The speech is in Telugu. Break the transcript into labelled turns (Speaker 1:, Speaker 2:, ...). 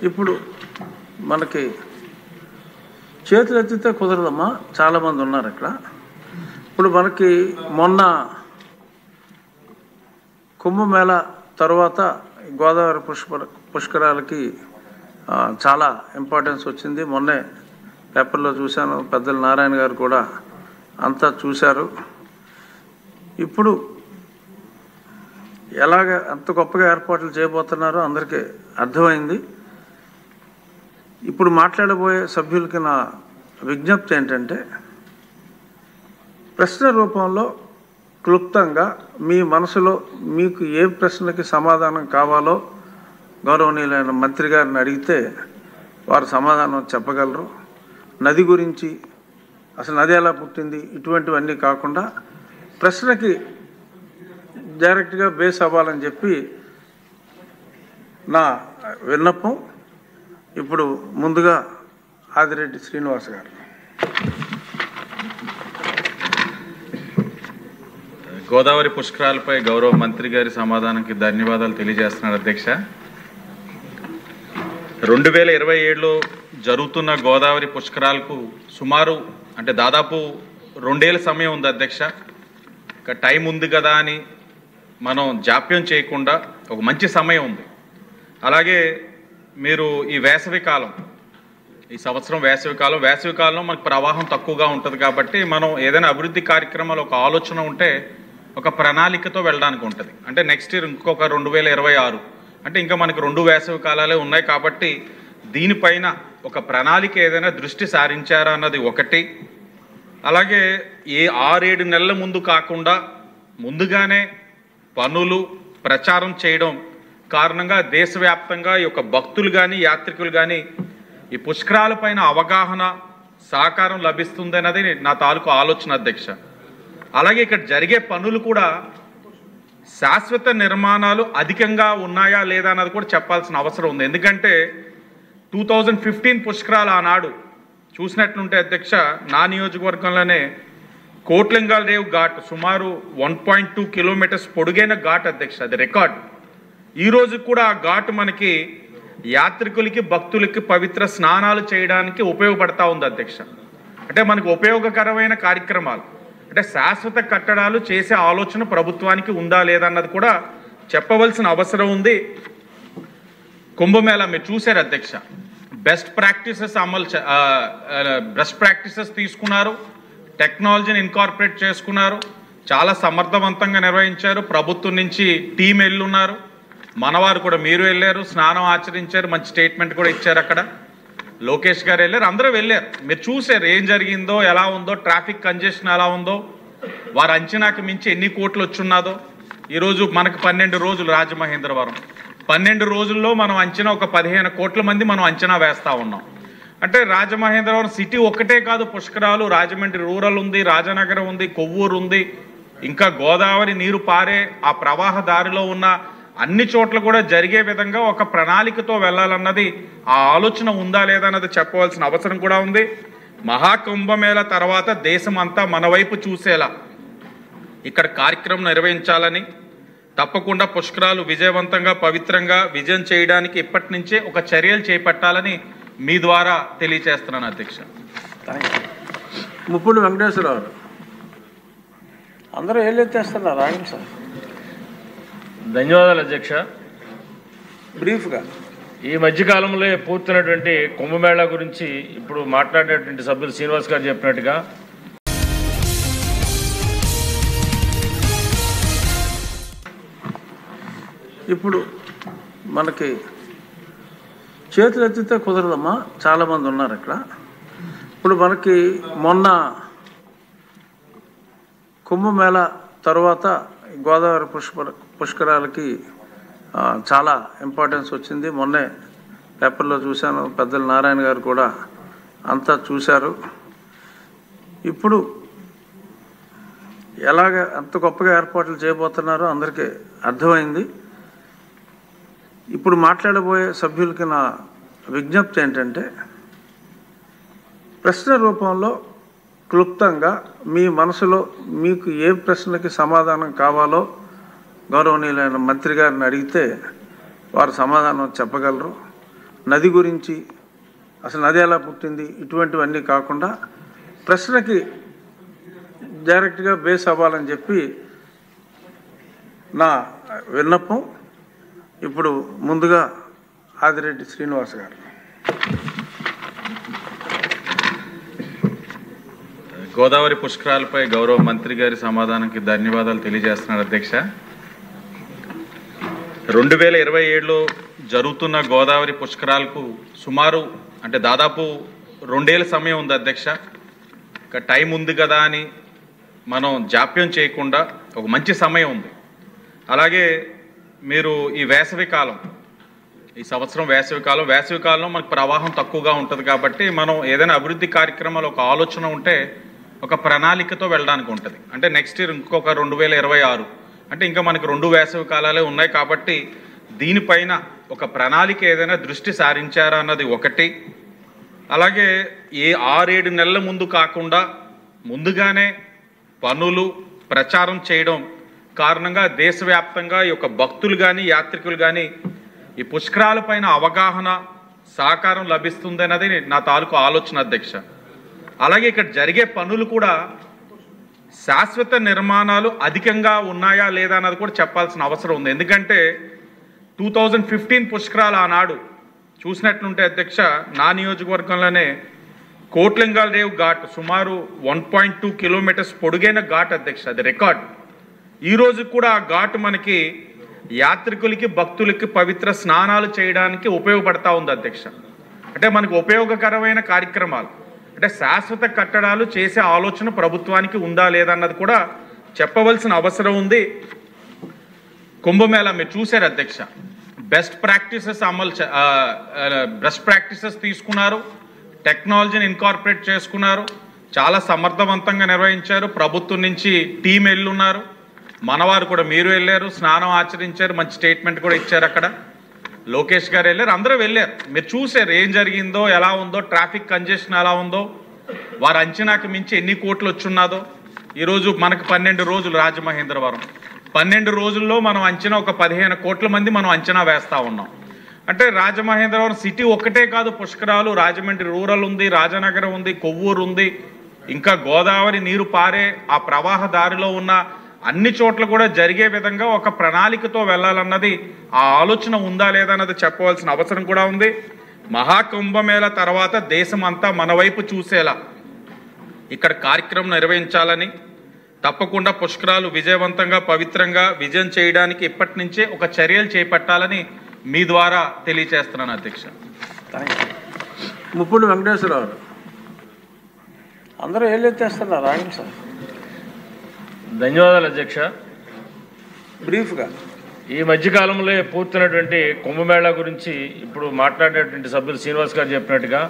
Speaker 1: ఇప్పుడు మనకి చేతులు ఎత్తితే కుదరదమ్మా, చాలామంది ఉన్నారు ఇక్కడ. ఇప్పుడు మనకి మొన్న కుంభమేళ తర్వాత గోదావరి పుష్కరాలకి చాలా ఇంపార్టెన్స్ వచ్చింది. మొన్నే పేపర్లో చూశాను, పెద్దల నారాయణ గారు కూడా అంతా చూశారు. ఇప్పుడు ఎలాగ అంత గొప్పగా ఏర్పాట్లు చేయబోతున్నారో అందరికీ అర్థమైంది. ఇప్పుడు మాట్లాడబోయే సభ్యులకి నా విజ్ఞప్తి ఏంటంటే, ప్రశ్న రూపంలో క్లుప్తంగా మీ మనసులో మీకు ఏ ప్రశ్నకి సమాధానం కావాలో గౌరవనీయులైన మంత్రి గారిని అడిగితే వారు సమాధానం చెప్పగలరు. నది గురించి, అసలు నది ఎలా పుట్టింది, ఇటువంటివన్నీ కాకుండా ప్రశ్నకి డైరెక్ట్గా బేస్ అవ్వాలని చెప్పి నా విన్నపం. ఇప్పుడు ముందుగా ఆదిరెడ్డి శ్రీనివాస్ గారు.
Speaker 2: గోదావరి పుష్కరాలపై గౌరవ మంత్రి గారి సమాధానానికి ధన్యవాదాలు తెలియజేస్తున్నారు అధ్యక్ష. 2027లో జరుగుతున్న గోదావరి పుష్కరాలకు సుమారు అంటే దాదాపు 2 ఏళ్ల సమయం ఉంది అధ్యక్ష. ఇక టైం ఉంది కదా అని మనం జాప్యం చేయకుండా ఒక మంచి సమయం ఉంది. అలాగే మీరు ఈ వేసవికాలం, ఈ సంవత్సరం వేసవికాలంలో మనకు ప్రవాహం తక్కువగా ఉంటుంది కాబట్టి మనం ఏదైనా అభివృద్ధి కార్యక్రమాలు ఒక ఆలోచన ఉంటే ఒక ప్రణాళికతో వెళ్ళడానికి ఉంటుంది. అంటే నెక్స్ట్ ఇయర్ ఇంకొక 2026 అంటే ఇంకా మనకి 2 వేసవి కాలాలే ఉన్నాయి కాబట్టి దీనిపైన ఒక ప్రణాళిక ఏదైనా దృష్టి సారించారా అన్నది ఒకటి. అలాగే 6-7 నెలల ముందు కాకుండా ముందుగానే పనులు ప్రచారం చేయడం కారణంగా దేశవ్యాప్తంగా ఈ యొక్క భక్తులు కానీ యాత్రికులు కానీ ఈ పుష్కరాలపైన అవగాహన సహకారం లభిస్తుంది అన్నది నా తాలూకు ఆలోచన అధ్యక్ష. అలాగే ఇక్కడ జరిగే పనులు కూడా శాశ్వత నిర్మాణాలు అధికంగా ఉన్నాయా లేదా అన్నది కూడా చెప్పాల్సిన అవసరం ఉంది. ఎందుకంటే 2015 పుష్కరాలు ఆనాడు చూసినట్లుంటే అధ్యక్ష, నా నియోజకవర్గంలోనే కోట్లింగాల రేవ్ ఘాట్ సుమారు 1.2 కిలోమీటర్స్ పొడుగైన ఘాట్ అధ్యక్ష, అది రికార్డ్. ఈరోజు కూడా ఆ ఘాట్ మనకి యాత్రికులకి భక్తులకి పవిత్ర స్నానాలు చేయడానికి ఉపయోగపడతా ఉంది అధ్యక్ష. అంటే మనకు ఉపయోగకరమైన కార్యక్రమాలు, అంటే శాశ్వత కట్టడాలు చేసే ఆలోచన ప్రభుత్వానికి ఉందా లేదా అన్నది కూడా చెప్పవలసిన అవసరం ఉంది. కుంభమేళ మీరు చూశారు అధ్యక్ష, బెస్ట్ ప్రాక్టీసెస్ తీసుకున్నారు, టెక్నాలజీని ఇన్కార్పొరేట్ చేసుకున్నారు, చాలా సమర్థవంతంగా నిర్వహించారు. ప్రభుత్వం నుంచి టీం వెళ్ళున్నారు, మనవారు కూడా మీరు వెళ్ళారు, స్నానం ఆచరించారు, మంచి స్టేట్మెంట్ కూడా ఇచ్చారు. అక్కడ లోకేష్ గారు వెళ్ళారు, అందరూ వెళ్ళారు. మీరు చూశారు ఏం జరిగిందో, ఎలా ఉందో, ట్రాఫిక్ కంజెషన్ ఎలా ఉందో, వారు అంచనాకి మించి ఎన్ని కోట్లు వచ్చున్నదో. ఈరోజు మనకు 12 రోజులు రాజమహేంద్రవరం, 12 రోజుల్లో మనం అంచనా ఒక 15 కోట్ల మంది మనం అంచనా వేస్తూ ఉన్నాం. అంటే రాజమహేంద్రవరం సిటీ ఒక్కటే కాదు, పుష్కరాలు, రాజమండ్రి రూరల్ ఉంది, రాజనగరం ఉంది, కొవ్వూరు ఉంది, ఇంకా గోదావరి నీరు పారే ఆ ప్రవాహ దారిలో ఉన్న అన్ని చోట్ల కూడా జరిగే విధంగా ఒక ప్రణాళికతో వెళ్ళాలన్నది ఆ ఆలోచన ఉందా లేదా అన్నది చెప్పవలసిన అవసరం కూడా ఉంది. మహాకుంభమేళ తర్వాత దేశం అంతా మన వైపు చూసేలా ఇక్కడ కార్యక్రమం నిర్వహించాలని, తప్పకుండా పుష్కరాలు విజయవంతంగా పవిత్రంగా విజయం చేయడానికి ఇప్పటి నుంచే ఒక చర్యలు చేపట్టాలని మీ ద్వారా తెలియజేస్తున్నాను అధ్యక్ష.
Speaker 1: ముప్పుడు వెంకటేశ్వరరావు అందరూ ఏళ్ళెత్తేస్తున్నారు, ఆగండి సార్.
Speaker 3: ధన్యవాదాలు అధ్యక్ష.
Speaker 1: బ్రీఫ్గా
Speaker 3: ఈ మధ్యకాలంలో పూర్తయినటువంటి కుంభమేళా గురించి ఇప్పుడు మాట్లాడినటువంటి సభ్యులు శ్రీనివాస్ గారు చెప్పినట్టుగా
Speaker 1: ఇప్పుడు మనకి చేతులు ఎత్తితే కుదరదమ్మా, చాలామంది ఉన్నారు ఇక్కడ. ఇప్పుడు మనకి మొన్న కుంభమేళ తర్వాత గోదావరి పుష్కరాలకి చాలా ఇంపార్టెన్స్ వచ్చింది. మొన్నే పేపర్లో చూశాను, పెద్దల నారాయణ గారు కూడా అంతా చూశారు. ఇప్పుడు ఎలాగ అంత గొప్పగా ఏర్పాట్లు చేయబోతున్నారో అందరికీ అర్థమైంది. ఇప్పుడు మాట్లాడబోయే సభ్యులకి నా విజ్ఞప్తి ఏంటంటే, ప్రశ్న రూపంలో క్లుప్తంగా మీ మనసులో మీకు ఏ ప్రశ్నకి సమాధానం కావాలో గౌరవనీయులైన మంత్రి గారిని అడిగితే వారు సమాధానం చెప్పగలరు. నది గురించి, అసలు నది ఎలా పుట్టింది, ఇటువంటివన్నీ కాకుండా ప్రశ్నకి డైరెక్ట్గా బేస్ అవ్వాలని చెప్పి నా విన్నపం. ఇప్పుడు ముందుగా ఆదిరెడ్డి శ్రీనివాస్ గారు.
Speaker 2: గోదావరి పుష్కరాలపై గౌరవ మంత్రి గారి సమాధానానికి ధన్యవాదాలు తెలియజేస్తున్నారు అధ్యక్ష. 2027లో జరుగుతున్న గోదావరి పుష్కరాలకు సుమారు అంటే దాదాపు 2 ఏళ్ల సమయం ఉంది అధ్యక్ష. ఇక టైం ఉంది కదా అని మనం జాప్యం చేయకుండా ఒక మంచి సమయం ఉంది. అలాగే మీరు ఈ వేసవికాలం, ఈ సంవత్సరం వేసవికాలంలో మనకు ప్రవాహం తక్కువగా ఉంటుంది కాబట్టి మనం ఏదైనా అభివృద్ధి కార్యక్రమాలు ఒక ఆలోచన ఉంటే ఒక ప్రణాళికతో వెళ్ళడానికి ఉంటుంది. అంటే నెక్స్ట్ ఇయర్ ఇంకొక 2026 అంటే ఇంకా మనకు 2 వేసవి కాలాలే ఉన్నాయి కాబట్టి దీనిపైన ఒక ప్రణాళిక ఏదైనా దృష్టి సారించారా అన్నది ఒకటి. అలాగే 6-7 నెలల ముందు కాకుండా ముందుగానే పనులు ప్రచారం చేయడం కారణంగా దేశవ్యాప్తంగా ఈ యొక్క భక్తులు కానీ యాత్రికులు కానీ ఈ పుష్కరాలపైన అవగాహన సహకారం లభిస్తుందన్నది నా తాలూకు ఆలోచన అధ్యక్ష. అలాగే ఇక్కడ జరిగే పనులు కూడా శాశ్వత నిర్మాణాలు అధికంగా ఉన్నాయా లేదా అన్నది కూడా చెప్పాల్సిన అవసరం ఉంది. ఎందుకంటే 2015 పుష్కరాలు ఆనాడు చూసినట్లుంటే అధ్యక్ష, నా నియోజకవర్గంలోనే కోట్లింగాల రేవు ఘాట్ సుమారు 1.2 కిలోమీటర్స్ పొడుగైన ఘాట్ అధ్యక్ష, అది రికార్డ్. ఈరోజు కూడా ఆ ఘాట్ మనకి యాత్రికులకి భక్తులకి పవిత్ర స్నానాలు చేయడానికి ఉపయోగపడతా ఉంది అధ్యక్ష. అంటే మనకు ఉపయోగకరమైన కార్యక్రమాలు, అంటే శాశ్వత కట్టడాలు చేసే ఆలోచన ప్రభుత్వానికి ఉందా లేదా అన్నది కూడా చెప్పవలసిన అవసరం ఉంది. కుంభమేళా మీరు చూశారు అధ్యక్ష, బెస్ట్ ప్రాక్టీసెస్ తీసుకున్నారు, టెక్నాలజీని ఇన్కార్పొరేట్ చేసుకున్నారు, చాలా సమర్థవంతంగా నిర్వహించారు. ప్రభుత్వం నుంచి టీం వెళ్ళున్నారు, మనవారు కూడా మీరు వెళ్ళారు, స్నానం ఆచరించారు, మంచి స్టేట్మెంట్ కూడా ఇచ్చారు. అక్కడ లోకేష్ గారు వెళ్ళారు, అందరూ వెళ్ళారు. మీరు చూశారు ఏం జరిగిందో, ఎలా ఉందో, ట్రాఫిక్ కంజెషన్ ఎలా ఉందో, వారి అంచనాకి మించి ఎన్ని కోట్లు వచ్చున్నదో. ఈరోజు మనకు 12 రోజులు రాజమహేంద్రవరం, 12 రోజుల్లో మనం అంచనా ఒక 15 కోట్ల మంది మనం అంచనా వేస్తూ ఉన్నాం. అంటే రాజమహేంద్రవరం సిటీ ఒక్కటే కాదు, పుష్కరాలు, రాజమండ్రి రూరల్ ఉంది, రాజనగరం ఉంది, కొవ్వూరు ఉంది, ఇంకా గోదావరి నీరు పారే ఆ ప్రవాహ దారిలో ఉన్న అన్ని చోట్ల కూడా జరిగే విధంగా ఒక ప్రణాళికతో వెళ్ళాలన్నది ఆ ఆలోచన ఉందా లేదా అన్నది చెప్పవలసిన అవసరం కూడా ఉంది. మహాకుంభమేళ తర్వాత దేశం అంతా మన వైపు చూసేలా ఇక్కడ కార్యక్రమం నిర్వహించాలని, తప్పకుండా పుష్కరాలు విజయవంతంగా పవిత్రంగా విజయం చేయడానికి ఇప్పటి నుంచే ఒక చర్యలు చేపట్టాలని మీ ద్వారా తెలియజేస్తున్నాను అధ్యక్ష.
Speaker 1: ముప్పుడు వెంకటేశ్వరరావు అందరూ ఏళ్ళెత్తేస్తున్నారు, ఆగండి సార్.
Speaker 3: ధన్యవాదాలు అధ్యక్ష.
Speaker 1: బ్రీఫ్గా
Speaker 3: ఈ మధ్యకాలంలో పూర్తయినటువంటి కుంభమేళా గురించి ఇప్పుడు మాట్లాడినటువంటి సభ్యులు శ్రీనివాస్ గారు చెప్పినట్టుగా